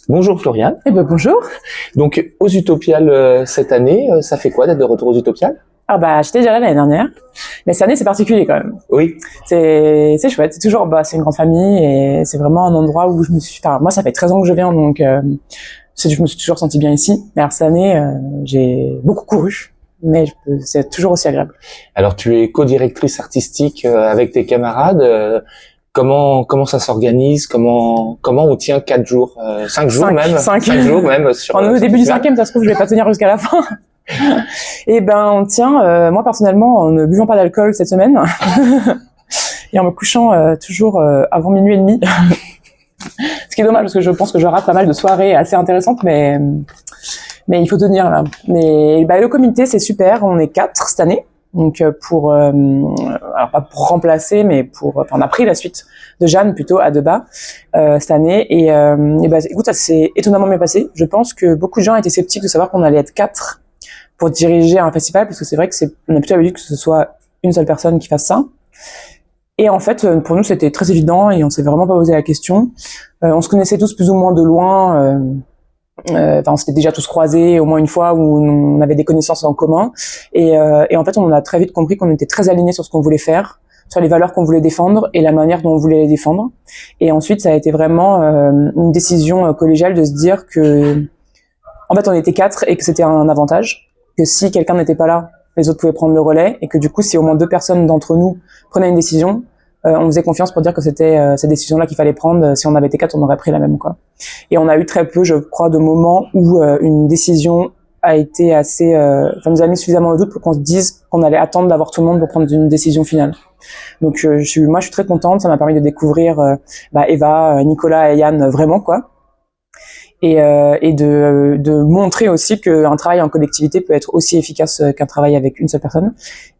Bonjour Floriane. Eh ben bonjour. Donc aux Utopiales cette année, ça fait quoi d'être de retour aux Utopiales? Ah bah j'étais déjà là l'année dernière, mais cette année c'est particulier quand même. Oui. C'est chouette, c'est toujours c'est une grande famille et c'est vraiment un endroit où moi ça fait 13 ans que je viens donc je me suis toujours sentie bien ici. Mais alors cette année j'ai beaucoup couru, mais c'est toujours aussi agréable. Alors tu es co-directrice artistique avec tes camarades. Comment ça s'organise? Comment on tient 4 jours, 5 jours même, 5 jours même sur. On est au début du cinquième, ça se trouve je vais pas tenir jusqu'à la fin. Et ben on tient, moi personnellement, en ne buvant pas d'alcool cette semaine et en me couchant toujours avant minuit et demi. Ce qui est dommage parce que je pense que je rate pas mal de soirées assez intéressantes, mais il faut tenir là. Mais bah, le comité c'est super, on est 4 cette année. Donc alors pas pour remplacer, mais on a pris la suite de Jeanne plutôt à Debat cette année et bah, écoute, ça s'est étonnamment bien passé. Je pense que beaucoup de gens étaient sceptiques de savoir qu'on allait être 4 pour diriger un festival, parce que c'est vrai que on a plutôt l'habitude que ce soit une seule personne qui fasse ça. Et en fait, pour nous, c'était très évident et on s'est vraiment pas posé la question. On se connaissait tous plus ou moins de loin. On s'était déjà tous croisés au moins une fois où on avait des connaissances en commun. Et en fait, on a très vite compris qu'on était très alignés sur ce qu'on voulait faire, sur les valeurs qu'on voulait défendre et la manière dont on voulait les défendre. Et ensuite, ça a été vraiment une décision collégiale de se dire que, en fait, on était 4 et que c'était un avantage. Que si quelqu'un n'était pas là, les autres pouvaient prendre le relais, et que du coup, si au moins 2 personnes d'entre nous prenaient une décision, on faisait confiance pour dire que c'était cette décision-là qu'il fallait prendre. Si on avait été 4, on aurait pris la même, quoi. Et on a eu très peu, je crois, de moments où une décision a été assez, nous a mis suffisamment le doute pour qu'on se dise qu'on allait attendre d'avoir tout le monde pour prendre une décision finale. Donc, moi, je suis très contente. Ça m'a permis de découvrir Eva, Nicolas et Yann vraiment, quoi. Et de montrer aussi qu'un travail en collectivité peut être aussi efficace qu'un travail avec une seule personne.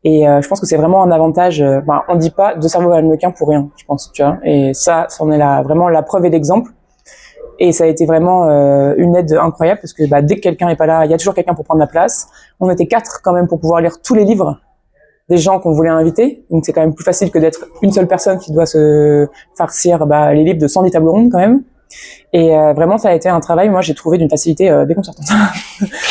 Et je pense que c'est vraiment un avantage. On dit pas de cerveau valmequin pour rien, je pense, tu vois. Et ça en est vraiment la preuve et l'exemple. Et ça a été vraiment une aide incroyable parce que dès que quelqu'un est pas là, il y a toujours quelqu'un pour prendre la place. On était 4 quand même pour pouvoir lire tous les livres des gens qu'on voulait inviter. Donc c'est quand même plus facile que d'être une seule personne qui doit se farcir les livres de 110 tables rondes quand même. Et vraiment, ça a été un travail, moi, j'ai trouvé d'une facilité déconcertante.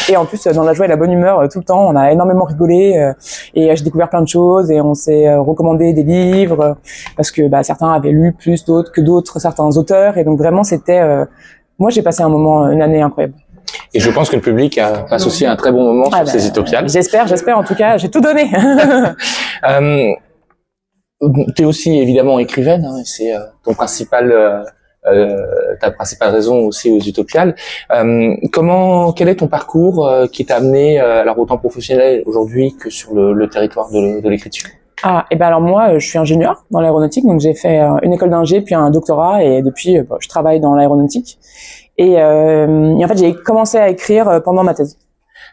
Et en plus, dans la joie et la bonne humeur, tout le temps, on a énormément rigolé et j'ai découvert plein de choses et on s'est recommandé des livres parce que certains avaient lu plus d'autres, certains auteurs. Et donc vraiment, c'était... moi, j'ai passé une année incroyable. Et je pense que le public passe aussi un très bon moment sur ces Utopiales. J'espère, en tout cas, j'ai tout donné. T'es aussi évidemment écrivaine, hein, c'est ton principal... ta principale raison aussi aux Utopiales. Quel est ton parcours qui t'a amené alors autant professionnel aujourd'hui que sur le territoire de l'écriture? Alors moi, je suis ingénieur dans l'aéronautique, donc j'ai fait une école d'ingé puis un doctorat et depuis je travaille dans l'aéronautique. Et en fait, j'ai commencé à écrire pendant ma thèse.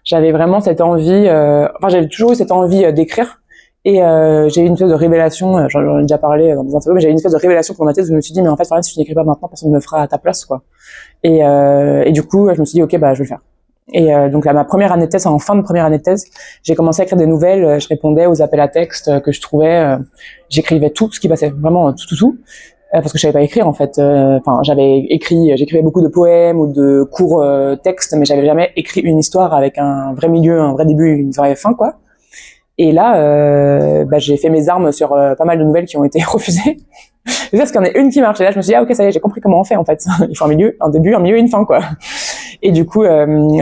J'avais vraiment cette envie, j'avais toujours eu cette envie d'écrire. Et j'ai eu une espèce de révélation, j'en ai déjà parlé dans des interviews, mais j'avais une espèce de révélation pour ma thèse où je me suis dit mais en fait si tu n'écris pas maintenant, personne ne le fera à ta place, quoi. Et du coup je me suis dit ok, je vais le faire. Et donc là, ma première année de thèse, en fin de première année de thèse, j'ai commencé à écrire des nouvelles, je répondais aux appels à texte que je trouvais, j'écrivais tout ce qui passait, vraiment tout. Parce que je savais pas écrire en fait. J'écrivais beaucoup de poèmes ou de courts textes, mais j'avais jamais écrit une histoire avec un vrai milieu, un vrai début, une vraie fin, quoi. Et là, j'ai fait mes armes sur pas mal de nouvelles qui ont été refusées. Parce qu'il y en a une qui marche. Et là, je me suis dit, ok, ça y est, j'ai compris comment on fait, en fait. Il faut un milieu, un début, un milieu et une fin, quoi. Et du coup,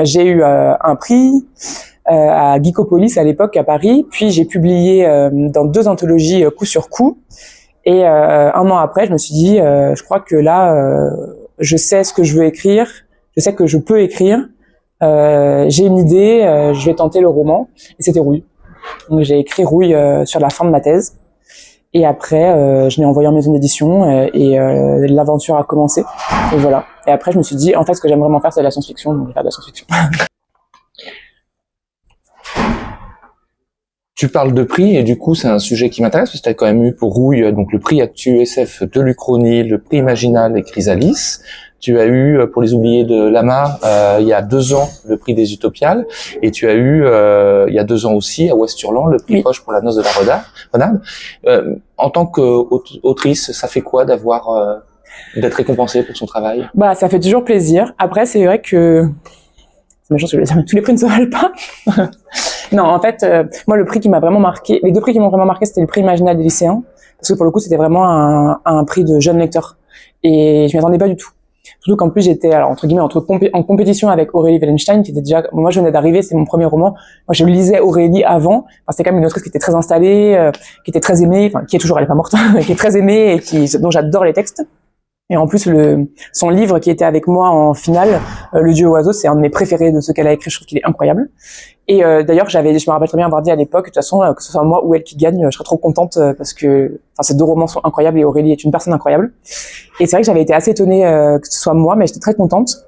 j'ai eu un prix à Geekopolis à l'époque, à Paris. Puis, j'ai publié dans 2 anthologies coup sur coup. Et un an après, je me suis dit, je crois que là, je sais ce que je veux écrire. Je sais que je peux écrire. J'ai une idée, je vais tenter le roman. Et c'était Rouille. Donc j'ai écrit Rouille sur la fin de ma thèse et après je l'ai envoyé en maison d'édition et l'aventure a commencé et voilà. Et après je me suis dit en fait ce que j'aime vraiment faire c'est de la science-fiction, donc je vais faire de la science-fiction. Tu parles de prix et du coup c'est un sujet qui m'intéresse parce que tu as quand même eu pour Rouille donc le prix Actu SF de l'Uchronie, le prix Imaginal et Chrysalis. Tu as eu, pour les oubliés de Lama, il y a 2 ans, le prix des Utopiales. Et tu as eu, il y a 2 ans aussi, à Ouest-Hurlan, le prix Roche pour la noce de la renarde. En tant qu'autrice, ça fait quoi d'avoir D'être récompensé pour son travail? Bah, ça fait toujours plaisir. Après, c'est vrai que, c'est méchant ce que je veux dire, mais tous les prix ne se valent pas. Non, en fait, moi, le prix qui m'a vraiment marqué, les deux prix qui m'ont vraiment marqué, c'était le prix Imaginal des lycéens. Parce que pour le coup, c'était vraiment un prix de jeune lecteur. Et je m'y attendais pas du tout. Surtout qu'en plus, j'étais, alors, entre guillemets, en compétition avec Aurélie Wellenstein, qui était déjà, moi, je venais d'arriver, c'est mon premier roman. Moi, je lisais Aurélie avant. Enfin, c'était quand même une autrice qui était très installée, qui était très aimée, enfin, qui est toujours, elle est pas morte, qui est très aimée et dont j'adore les textes. Et en plus, son livre qui était avec moi en finale, Le Dieu oiseau, c'est un de mes préférés de ceux qu'elle a écrit. Je trouve qu'il est incroyable. Et d'ailleurs, je me rappelle très bien avoir dit à l'époque, de toute façon, que ce soit moi ou elle qui gagne, je serais trop contente parce que, enfin, ces deux romans sont incroyables et Aurélie est une personne incroyable. Et c'est vrai que j'avais été assez étonnée que ce soit moi, mais j'étais très contente.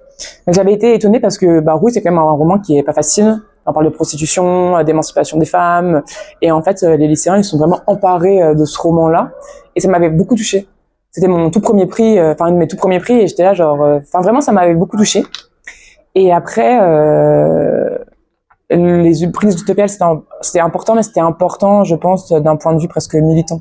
Mais j'avais été étonnée parce que Rouille, c'est quand même un roman qui est pas facile. On parle de prostitution, d'émancipation des femmes, et en fait, les lycéens, ils sont vraiment emparés de ce roman-là, et ça m'avait beaucoup touchée. C'était mon tout premier prix, enfin un de mes tout premiers prix, et j'étais là genre, enfin vraiment ça m'avait beaucoup touchée. Et après, les prix des utopiales c'était important, mais c'était important, je pense, d'un point de vue presque militant,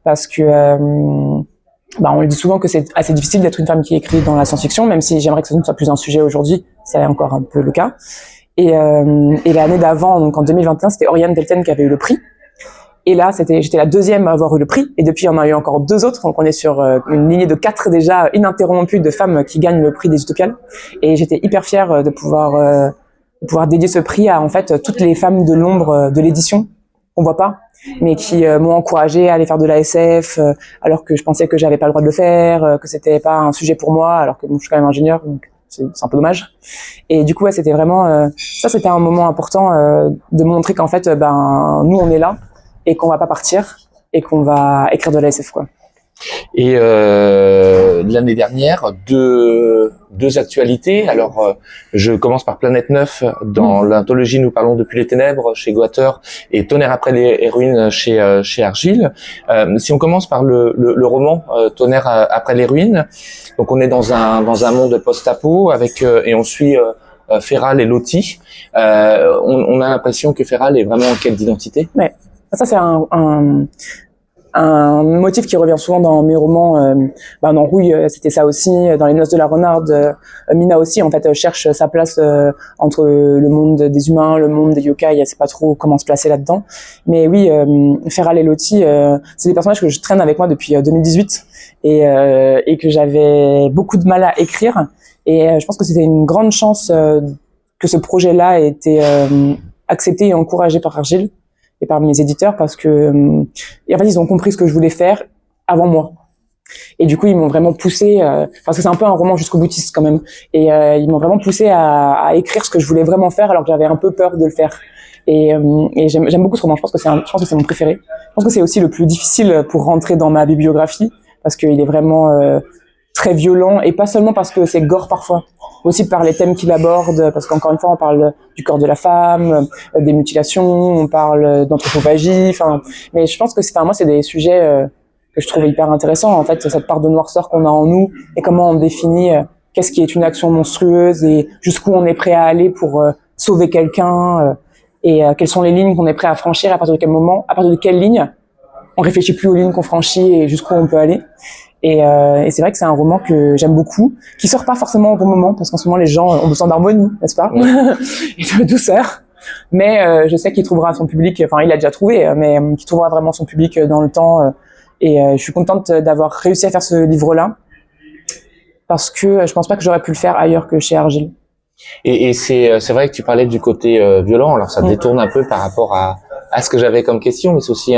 parce que on le dit souvent que c'est assez difficile d'être une femme qui écrit dans la science-fiction, même si j'aimerais que ce ne soit plus un sujet aujourd'hui, c'est encore un peu le cas. Et l'année d'avant, donc en 2021, c'était Oriane Delten qui avait eu le prix. Et là, j'étais la deuxième à avoir eu le prix. Et depuis, il y en a eu encore deux autres. Donc, on est sur une lignée de 4 déjà ininterrompue de femmes qui gagnent le prix des utopiales. Et j'étais hyper fière de pouvoir dédier ce prix à, en fait, toutes les femmes de l'ombre de l'édition qu'on voit pas, mais qui m'ont encouragée à aller faire de la SF, alors que je pensais que j'avais pas le droit de le faire, que c'était pas un sujet pour moi, alors que bon, je suis quand même ingénieure, donc c'est un peu dommage. Et du coup, ouais, c'était vraiment, ça, c'était un moment important de montrer qu'en fait, nous, on est là, et qu'on va pas partir, et qu'on va écrire de la SF, quoi. Et l'année dernière, deux actualités. Alors, je commence par Planète 9 dans l'anthologie Nous parlons depuis les ténèbres chez Goater et Tonnerre après les ruines chez Argile. Si on commence par le roman Tonnerre après les ruines, donc on est dans un monde post-apo avec et on suit Feral et Lottie. On a l'impression que Feral est vraiment en quête d'identité. Ouais. Ça, c'est un motif qui revient souvent dans mes romans. Dans Rouille, c'était ça aussi. Dans Les Noces de la Renarde, Mina aussi, en fait, cherche sa place entre le monde des humains, le monde des yokai. Elle sait pas trop comment se placer là-dedans. Mais oui, Feral et Lottie, c'est des personnages que je traîne avec moi depuis 2018 et que j'avais beaucoup de mal à écrire. Et je pense que c'était une grande chance que ce projet-là ait été accepté et encouragé par Argile et par mes éditeurs, parce que en fait ils ont compris ce que je voulais faire avant moi, et du coup ils m'ont vraiment poussé parce que c'est un peu un roman jusqu'au boutiste quand même, et ils m'ont vraiment poussé à écrire ce que je voulais vraiment faire, alors que j'avais un peu peur de le faire. Et j'aime beaucoup ce roman. Je pense que c'est mon préféré. Je pense que c'est aussi le plus difficile pour rentrer dans ma bibliographie, parce qu'il est vraiment très violent, et pas seulement parce que c'est gore parfois, aussi par les thèmes qu'il aborde, parce qu'encore une fois on parle du corps de la femme, des mutilations, on parle d'anthropophagie, mais je pense que moi c'est des sujets que je trouve hyper intéressants, en fait, cette part de noirceur qu'on a en nous, et comment on définit qu'est-ce qui est une action monstrueuse, et jusqu'où on est prêt à aller pour sauver quelqu'un, et quelles sont les lignes qu'on est prêt à franchir, à partir de quel moment, à partir de quelle ligne on réfléchit plus aux lignes qu'on franchit et jusqu'où on peut aller. Et c'est vrai que c'est un roman que j'aime beaucoup, qui sort pas forcément au bon moment, parce qu'en ce moment les gens ont besoin d'harmonie, n'est-ce pas, et de douceur. Mais je sais qu'il trouvera son public, enfin il l'a déjà trouvé, mais qu'il trouvera vraiment son public dans le temps. Et je suis contente d'avoir réussi à faire ce livre-là, parce que je pense pas que j'aurais pu le faire ailleurs que chez Argile. Et c'est vrai que tu parlais du côté violent, alors ça détourne un peu par rapport à ce que j'avais comme question, mais c'est aussi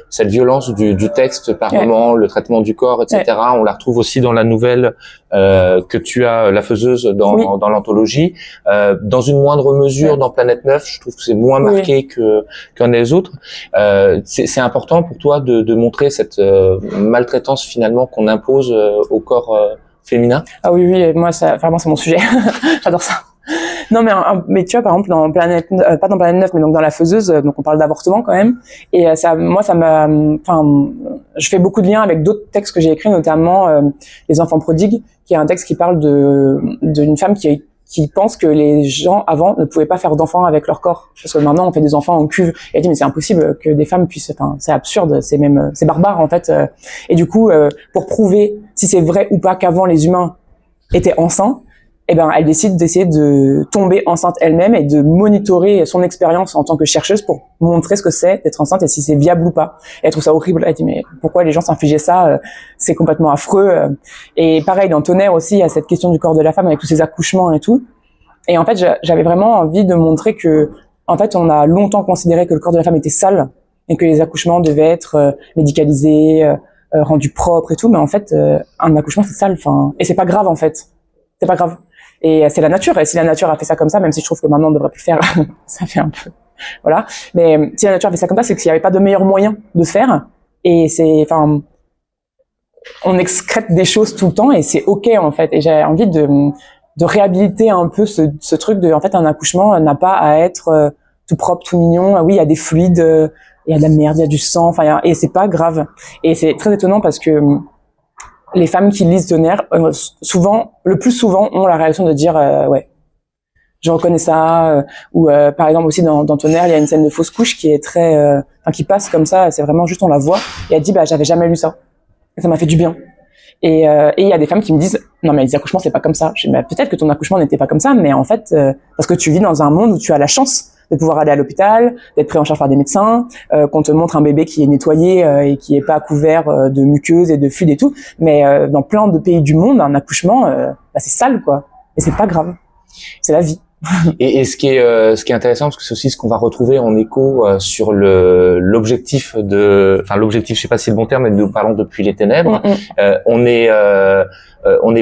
cette violence du texte par moment, le traitement du corps, etc. On la retrouve aussi dans la nouvelle que tu as, La Faiseuse, dans l'anthologie. Dans une moindre mesure, dans Planète 9, je trouve que c'est moins marqué qu'un des autres. C'est important pour toi de montrer cette maltraitance finalement qu'on impose au corps féminin? Ah oui, moi ça, vraiment c'est mon sujet. J'adore ça. Non, mais tu vois, par exemple, dans Planète, pas dans Planète 9, mais donc dans La Faiseuse, donc on parle d'avortement quand même. Et je fais beaucoup de liens avec d'autres textes que j'ai écrits, notamment Les Enfants prodigues, qui est un texte qui parle d'une femme qui pense que les gens avant ne pouvaient pas faire d'enfants avec leur corps, parce que maintenant on fait des enfants en cuve. Et elle dit mais c'est impossible que des femmes puissent, c'est absurde, c'est barbare en fait. Et du coup, pour prouver si c'est vrai ou pas qu'avant les humains étaient enceints, eh ben, elle décide d'essayer de tomber enceinte elle-même et de monitorer son expérience en tant que chercheuse pour montrer ce que c'est d'être enceinte et si c'est viable ou pas. Et elle trouve ça horrible. Elle dit, mais pourquoi les gens s'infligeaient ça? C'est complètement affreux. Et pareil, dans Tonnerre aussi, il y a cette question du corps de la femme avec tous ces accouchements et tout. Et en fait, j'avais vraiment envie de montrer que, en fait, on a longtemps considéré que le corps de la femme était sale et que les accouchements devaient être médicalisés, rendus propres et tout. Mais en fait, un accouchement, c'est sale. Enfin, et c'est pas grave, en fait. C'est pas grave. Et c'est la nature. Et si la nature a fait ça comme ça, même si je trouve que maintenant on devrait plus faire, ça fait un peu, voilà. Mais si la nature a fait ça comme ça, c'est qu'il n'y avait pas de meilleur moyen de faire. Et c'est, enfin, on excrète des choses tout le temps et c'est ok en fait. Et j'ai envie de réhabiliter un peu ce truc de, en fait, un accouchement n'a pas à être tout propre, tout mignon. Ah oui, il y a des fluides, il y a de la merde, il y a du sang. Enfin, et c'est pas grave. Et c'est très étonnant parce que les femmes qui lisent Tonnerre, souvent, le plus souvent, ont la réaction de dire ouais, je reconnais ça. Ou par exemple aussi dans Tonnerre, il y a une scène de fausse couche qui est très, qui passe comme ça. C'est vraiment juste on la voit et elle dit bah j'avais jamais lu ça. Et ça m'a fait du bien. Et il y a des femmes qui me disent non mais les accouchements c'est pas comme ça. Je dis, bah, peut-être que ton accouchement n'était pas comme ça, mais en fait parce que tu vis dans un monde où tu as la chance de pouvoir aller à l'hôpital, d'être pris en charge par des médecins, qu'on te montre un bébé qui est nettoyé et qui est pas couvert de muqueuses et de fluides et tout. Mais dans plein de pays du monde, un accouchement, bah, c'est sale quoi. Et c'est pas grave. C'est la vie. Et ce qui est intéressant, parce que c'est aussi ce qu'on va retrouver en écho sur l'objectif enfin l'objectif, je sais pas si c'est le bon terme, mais nous parlons depuis les ténèbres. On n'est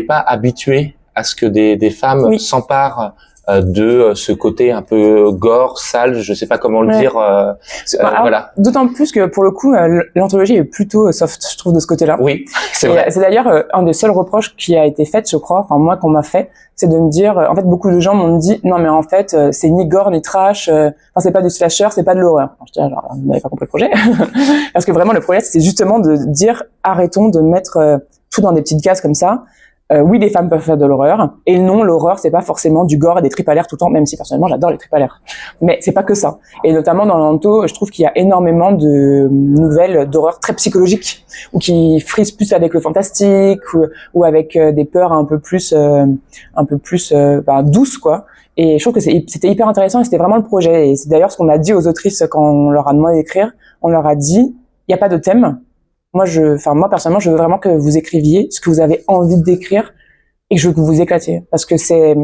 pas habitué à ce que des femmes s'emparent de ce côté un peu gore, sale, je sais pas comment le dire. Voilà. D'autant plus que pour le coup, l'anthologie est plutôt soft, je trouve, de ce côté-là. Oui, c'est vrai. C'est d'ailleurs un des seuls reproches qui a été fait, je crois, enfin moi qu'on m'a fait, c'est de me dire, en fait, beaucoup de gens m'ont dit, non mais en fait, c'est ni gore ni trash, enfin c'est pas du slasher, c'est pas de l'horreur. Je dis, genre, vous n'avez pas compris le projet, parce que vraiment le projet, c'est justement de dire, arrêtons de mettre tout dans des petites cases comme ça. Oui, les femmes peuvent faire de l'horreur, et non, l'horreur, c'est pas forcément du gore et des tripes à l'air tout le temps, même si personnellement j'adore les tripes à l'air. Mais c'est pas que ça. Et notamment dans l'anto, je trouve qu'il y a énormément de nouvelles d'horreur très psychologiques, ou qui frisent plus avec le fantastique, ou avec des peurs un peu plus douces, quoi. Et je trouve que c'était hyper intéressant, et c'était vraiment le projet. Et c'est d'ailleurs ce qu'on a dit aux autrices quand on leur a demandé d'écrire. On leur a dit, il n'y a pas de thème. Moi, personnellement, je veux vraiment que vous écriviez ce que vous avez envie d'écrire et que je veux que vous vous éclatiez. Parce que c'est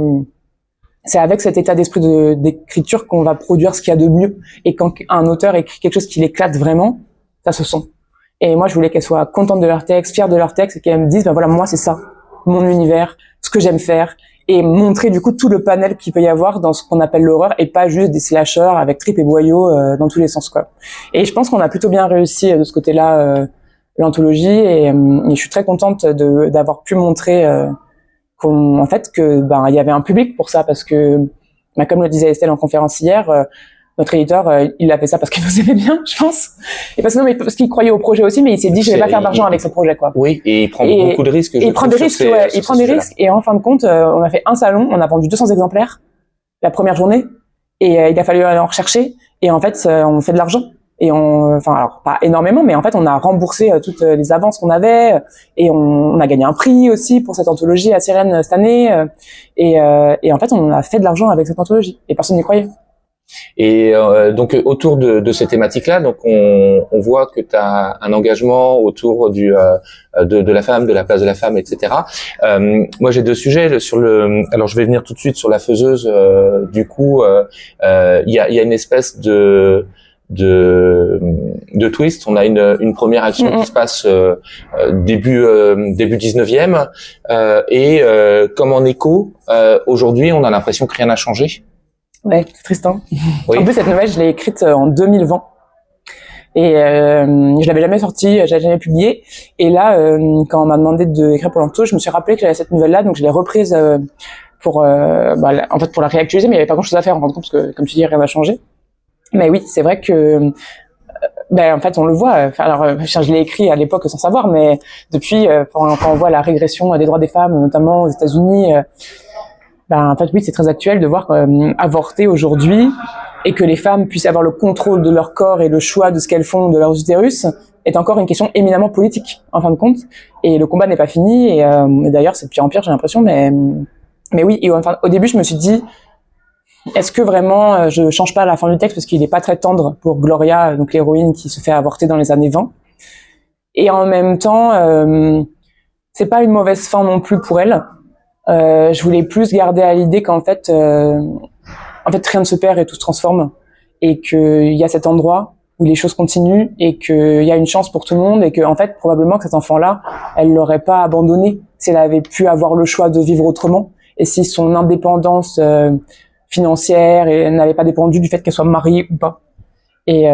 avec cet état d'esprit d'écriture qu'on va produire ce qu'il y a de mieux. Et quand un auteur écrit quelque chose qui l'éclate vraiment, ça se sent. Et moi, je voulais qu'elles soient contentes de leur texte, fières de leur texte, et qu'elles me disent, ben voilà, moi, c'est ça, mon univers, ce que j'aime faire. Et montrer, du coup, tout le panel qu'il peut y avoir dans ce qu'on appelle l'horreur et pas juste des slashers avec tripes et boyaux dans tous les sens, quoi. Et je pense qu'on a plutôt bien réussi de ce côté-là, l'anthologie, et je suis très contente d'avoir pu montrer en fait que il y avait un public pour ça, parce que comme le disait Estelle en conférence hier, notre éditeur il a fait ça parce qu'il nous aimait bien, je pense, et parce qu'il croyait au projet aussi, mais il s'est dit je vais pas faire d'argent avec ce projet, quoi. Oui, et il prend beaucoup de risques. Il prend des risques, il prend des risques, et en fin de compte on a fait un salon, on a vendu 200 exemplaires la première journée, et il a fallu aller en rechercher, et en fait on fait de l'argent. Et alors pas énormément, mais en fait on a remboursé toutes les avances qu'on avait, et on a gagné un prix aussi pour cette anthologie à Sirène cette année, et en fait on a fait de l'argent avec cette anthologie et personne n'y croyait. Et donc autour de ces thématiques-là, donc on voit que tu as un engagement autour de la femme, de la place de la femme, etc. Moi j'ai deux sujets alors je vais venir tout de suite sur la faiseuse. Du coup, il y a une espèce de twist. On a une première action qui se passe début 19e, et comme en écho, aujourd'hui on a l'impression que rien n'a changé. Ouais, c'est triste, hein. Oui. En plus cette nouvelle je l'ai écrite en 2020 et je l'avais jamais sortie, je l'avais jamais publiée, et là quand on m'a demandé d'écrire pour l'anto, je me suis rappelé que j'avais cette nouvelle là, donc je l'ai reprise pour en fait pour la réactualiser, mais il y avait pas grand chose à faire en fin de compte, parce que comme tu dis rien n'a changé. Mais oui, c'est vrai que en fait on le voit, alors je l'ai écrit à l'époque sans savoir, mais depuis quand on voit la régression des droits des femmes, notamment aux États-Unis, en fait oui, c'est très actuel de voir avorter aujourd'hui et que les femmes puissent avoir le contrôle de leur corps et le choix de ce qu'elles font de leurs utérus, est encore une question éminemment politique en fin de compte, et le combat n'est pas fini. Et d'ailleurs, c'est de pire en pire, j'ai l'impression. Mais oui. Et enfin, au début, je me suis dit, est-ce que vraiment je change pas la fin du texte parce qu'il est pas très tendre pour Gloria, donc l'héroïne qui se fait avorter dans les années 20. Et en même temps, c'est pas une mauvaise fin non plus pour elle. Je voulais plus garder à l'idée qu'en fait, rien ne se perd et tout se transforme, et qu'il y a cet endroit où les choses continuent et qu'il y a une chance pour tout le monde, et que en fait, probablement que cet enfant-là, elle l'aurait pas abandonné si elle avait pu avoir le choix de vivre autrement, et si son indépendance financière et elle n'avait pas dépendu du fait qu'elle soit mariée ou pas. Et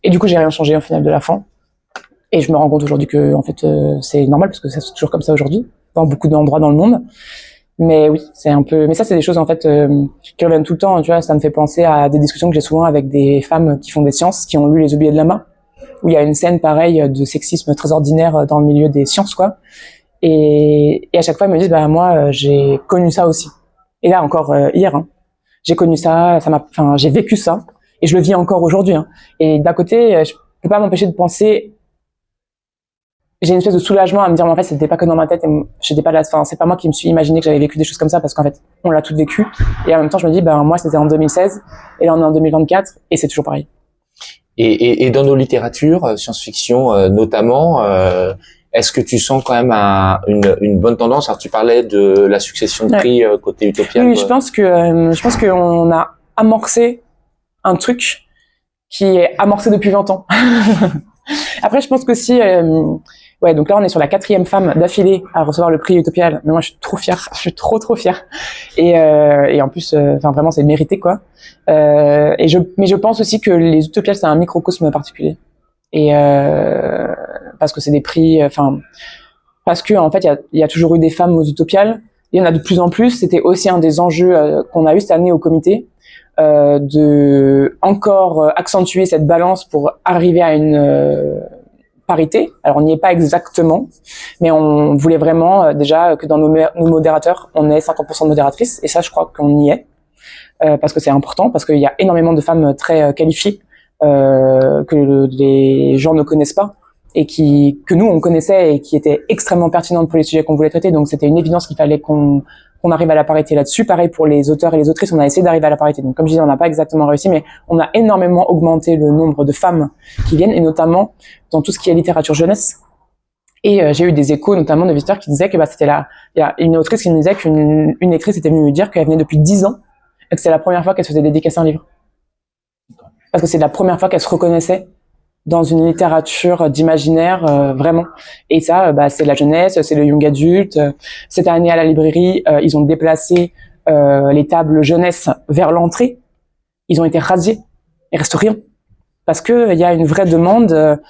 du coup, j'ai rien changé au final de la fin. Et je me rends compte aujourd'hui que en fait, c'est normal parce que c'est toujours comme ça aujourd'hui dans beaucoup d'endroits dans le monde. Mais oui, c'est un peu. Mais ça, c'est des choses en fait qui reviennent tout le temps. Tu vois, ça me fait penser à des discussions que j'ai souvent avec des femmes qui font des sciences, qui ont lu Les Oubliés de Lama, où il y a une scène pareille de sexisme très ordinaire dans le milieu des sciences, quoi. Et à chaque fois, elles me disent, bah moi, j'ai connu ça aussi. Et là encore hier, j'ai connu ça, j'ai vécu ça, et je le vis encore aujourd'hui. Et d'un côté, je peux pas m'empêcher de penser. J'ai une espèce de soulagement à me dire, mais en fait, c'était pas que dans ma tête, c'est pas moi qui me suis imaginé que j'avais vécu des choses comme ça, parce qu'en fait, on l'a toutes vécu. Et en même temps, je me dis, moi, c'était en 2016, et là, on est en 2024, et c'est toujours pareil. Et dans nos littératures, science-fiction notamment, est-ce que tu sens quand même une bonne tendance? Alors, tu parlais de la succession de prix côté Utopia. Oui, je pense que on a amorcé un truc qui est amorcé depuis 20 ans. Après, je pense que si, donc là, on est sur la 4e femme d'affilée à recevoir le prix Utopial. Mais moi, je suis trop fière. Je suis trop fière. Et en plus, vraiment, c'est mérité, quoi. Mais je pense aussi que les Utopiales, c'est un microcosme particulier. Et parce que c'est des prix, parce que en fait, il y a toujours eu des femmes aux Utopiales. Il y en a de plus en plus. C'était aussi un des enjeux qu'on a eu cette année au comité. De encore accentuer cette balance pour arriver à une parité. Alors on n'y est pas exactement, mais on voulait vraiment déjà que dans nos modérateurs, on ait 50% de modératrices, et ça je crois qu'on y est, parce que c'est important, parce qu'il y a énormément de femmes très qualifiées que les gens ne connaissent pas, et que nous on connaissait et qui étaient extrêmement pertinentes pour les sujets qu'on voulait traiter, donc c'était une évidence qu'il fallait qu'on arrive à la parité là-dessus. Pareil pour les auteurs et les autrices, on a essayé d'arriver à la parité. Donc, comme je disais, on n'a pas exactement réussi, mais on a énormément augmenté le nombre de femmes qui viennent, et notamment dans tout ce qui est littérature jeunesse. Et j'ai eu des échos, notamment de visiteurs qui disaient que il y a une autrice qui me disait qu'une lectrice était venue me dire qu'elle venait depuis 10 ans et que c'est la première fois qu'elle se faisait dédicacer un livre. Parce que c'est la première fois qu'elle se reconnaissait dans une littérature d'imaginaire, vraiment. Et ça, c'est la jeunesse, c'est le young adulte. Cette année à la librairie, ils ont déplacé les tables jeunesse vers l'entrée. Ils ont été radiés. Il reste rien. Parce que il y a une vraie demande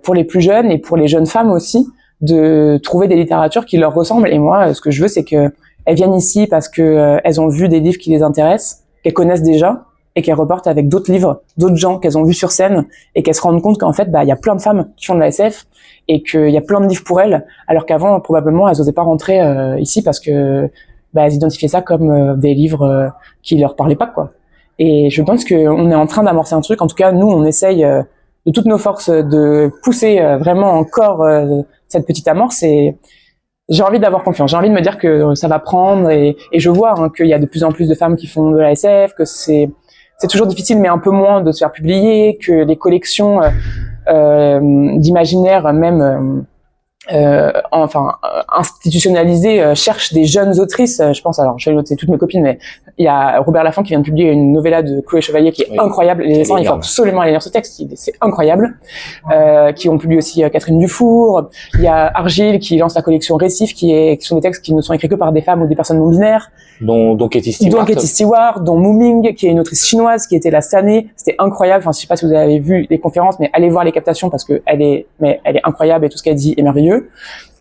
pour les plus jeunes et pour les jeunes femmes aussi de trouver des littératures qui leur ressemblent. Et moi, ce que je veux, c'est que elles viennent ici parce que elles ont vu des livres qui les intéressent, qu'elles connaissent déjà, et qu'elles repartent avec d'autres livres, d'autres gens qu'elles ont vus sur scène, et qu'elles se rendent compte qu'en fait, il y a plein de femmes qui font de la SF, et qu'il y a plein de livres pour elles, alors qu'avant, probablement, elles osaient pas rentrer ici parce que elles identifiaient ça comme des livres qui leur parlaient pas, quoi. Et je pense qu'on est en train d'amorcer un truc. En tout cas, nous, on essaye de toutes nos forces de pousser vraiment encore cette petite amorce, et j'ai envie d'avoir confiance. J'ai envie de me dire que ça va prendre, et je vois qu'il y a de plus en plus de femmes qui font de la SF, que c'est toujours difficile, mais un peu moins de se faire publier, que les collections d'imaginaire, même institutionnalisées, cherchent des jeunes autrices. Je pense, alors je vais noter toutes mes copines, mais il y a Robert Laffont qui vient de publier une novella de Chloé Chevalier qui est incroyable. Les dessins, il faut absolument aller lire ce texte, c'est incroyable. Qui ont publié aussi Catherine Dufour. Il y a Argile qui lance la collection Récif, qui sont des textes qui ne sont écrits que par des femmes ou des personnes non binaires. Dont Katie Stewart, dont Mu Ming, qui est une autrice chinoise, qui était là cette année. C'était incroyable. Enfin, je sais pas si vous avez vu les conférences, mais allez voir les captations parce que elle est incroyable, et tout ce qu'elle dit est merveilleux.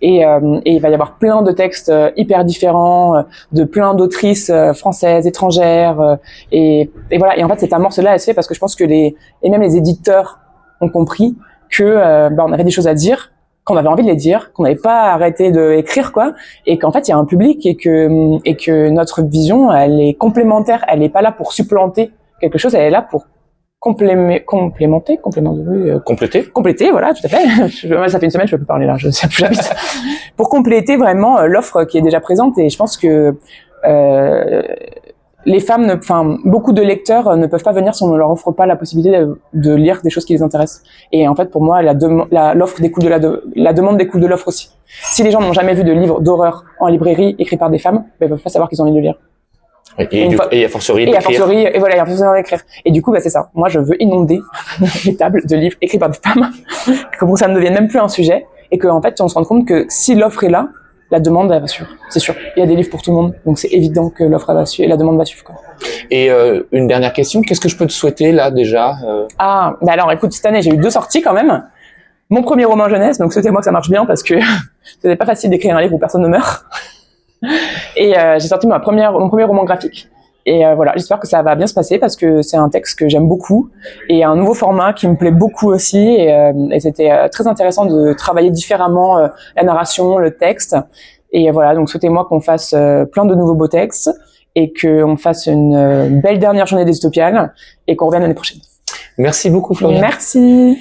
Et il va y avoir plein de textes hyper différents de plein d'autrices françaises, étrangères, et voilà. Et en fait, cette amorce-là, elle se fait parce que je pense que même les éditeurs ont compris que on avait des choses à dire, qu'on avait envie de les dire, qu'on n'avait pas arrêté d'écrire, quoi, et qu'en fait il y a un public, et que notre vision, elle est complémentaire, elle est pas là pour supplanter quelque chose, elle est là pour compléter, voilà, tout à fait. Ça fait une semaine, je peux plus parler là, je sais plus j'habite. Pour compléter vraiment l'offre qui est déjà présente, et je pense que les femmes, beaucoup de lecteurs ne peuvent pas venir si on ne leur offre pas la possibilité de lire des choses qui les intéressent. Et en fait, pour moi, l'offre découle la demande découle de l'offre aussi. Si les gens n'ont jamais vu de livre d'horreur en librairie écrit par des femmes, ben, ils peuvent pas savoir qu'ils ont envie de le lire. Et a fortiori d'écrire. Et voilà, il y a fortiori d'écrire. Et du coup, bah, c'est ça. Moi, je veux inonder les tables de livres écrits par des femmes, que pour que ça ne devienne même plus un sujet, et qu'en fait, on se rende compte que si l'offre est là, la demande, elle va suivre. C'est sûr. Il y a des livres pour tout le monde, donc c'est évident que l'offre va suivre et la demande va suivre, quoi. Et une dernière question, qu'est-ce que je peux te souhaiter là déjà Ah, bah alors écoute, cette année, j'ai eu 2 sorties quand même. Mon premier roman jeunesse, donc souhaitez-moi que ça marche bien parce que c'était pas facile d'écrire un livre où personne ne meurt. Et j'ai sorti mon premier roman graphique. Et voilà, j'espère que ça va bien se passer parce que c'est un texte que j'aime beaucoup et un nouveau format qui me plaît beaucoup aussi. Et c'était très intéressant de travailler différemment la narration, le texte. Et voilà, donc souhaitez-moi qu'on fasse plein de nouveaux beaux textes et qu'on fasse une belle dernière journée des Utopiales et qu'on revienne l'année prochaine. Merci beaucoup, Florian. Merci.